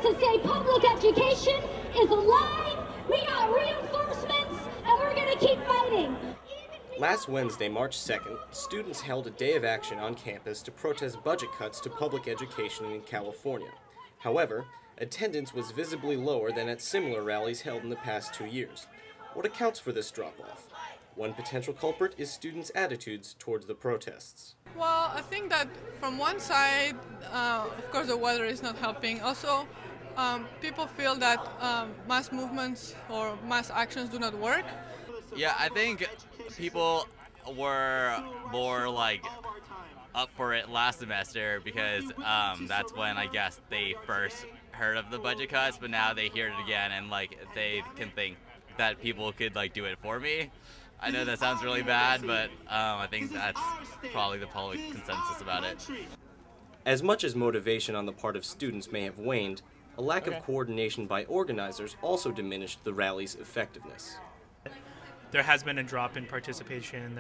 to say public education is alive, we got reinforcements, and we're going to keep fighting. Last Wednesday, March 2nd, students held a day of action on campus to protest budget cuts to public education in California. However, attendance was visibly lower than at similar rallies held in the past 2 years. What accounts for this drop-off? One potential culprit is students' attitudes towards the protests. Well, I think that from one side, of course, the weather is not helping. Also, people feel that mass movements or mass actions do not work. Yeah, I think people were more like up for it last semester because that's when I guess they first heard of the budget cuts, but now they hear it again and like they can think that people could like do it for me. I know that sounds really bad, but I think that's probably the public consensus about it. As much as motivation on the part of students may have waned, a lack of coordination by organizers also diminished the rally's effectiveness. There has been a drop in participation,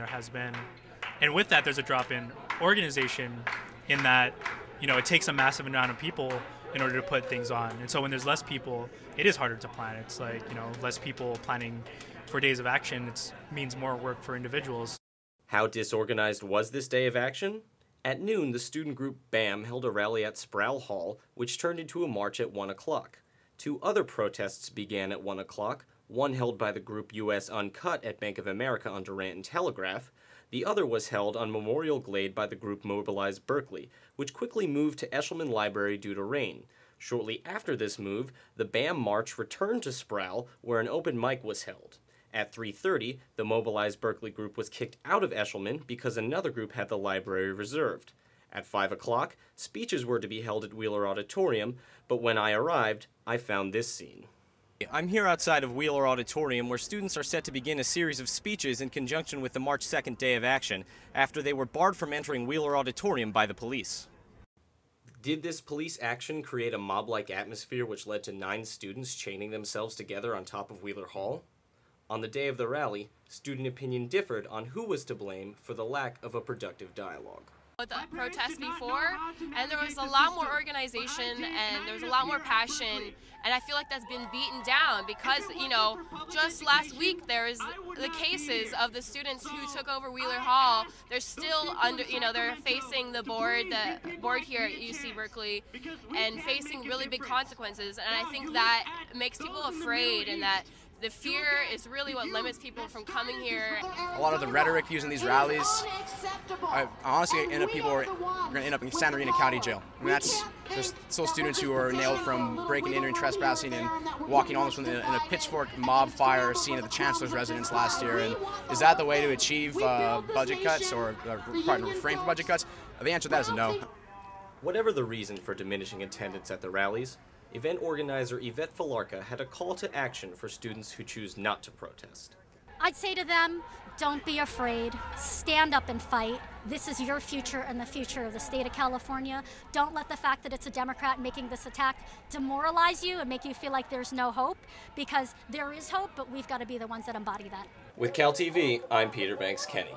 and with that there's a drop in organization in that, you know, it takes a massive amount of people in order to put things on. And so when there's less people, it is harder to plan. It's like, you know, less people planning for days of action, it means more work for individuals. How disorganized was this day of action? At noon, the student group BAM held a rally at Sproul Hall, which turned into a march at 1 o'clock. 2 other protests began at 1 o'clock, one held by the group US Uncut at Bank of America on Durant and Telegraph. The other was held on Memorial Glade by the group Mobilize Berkeley, which quickly moved to Eshelman Library due to rain. Shortly after this move, the BAM march returned to Sproul, where an open mic was held. At 3:30, the Mobilize Berkeley group was kicked out of Eshelman because another group had the library reserved. At 5 o'clock, speeches were to be held at Wheeler Auditorium, but when I arrived, I found this scene. I'm here outside of Wheeler Auditorium, where students are set to begin a series of speeches in conjunction with the March 2nd day of action, after they were barred from entering Wheeler Auditorium by the police. Did this police action create a mob-like atmosphere which led to 9 students chaining themselves together on top of Wheeler Hall? On the day of the rally, student opinion differed on who was to blame for the lack of a productive dialogue. The protest before, and there was a lot more organization and there was a lot more passion, and I feel like that's been beaten down because, you know, just last week there's the cases of the students who took over Wheeler Hall. They're still under, you know, they're facing the board here at UC Berkeley and facing really big consequences, and I think that makes people afraid, and that the fear is really what limits people from coming here. A lot of the rhetoric used in these rallies, honestly, people are going to end up in Santa Ana County Jail. I mean, there's still students who are nailed from breaking and entering, trespassing, and walking almost in a pitchfork mob fire scene at the Chancellor's residence last year. And is that the way to achieve budget cuts, or refrain from budget cuts? The answer to that is no. Whatever the reason for diminishing attendance at the rallies, event organizer Yvette Falarka had a call to action for students who choose not to protest. I'd say to them, don't be afraid. Stand up and fight. This is your future and the future of the state of California. Don't let the fact that it's a Democrat making this attack demoralize you and make you feel like there's no hope, because there is hope, but we've got to be the ones that embody that. With Cal TV, I'm Peter Banks Kenny.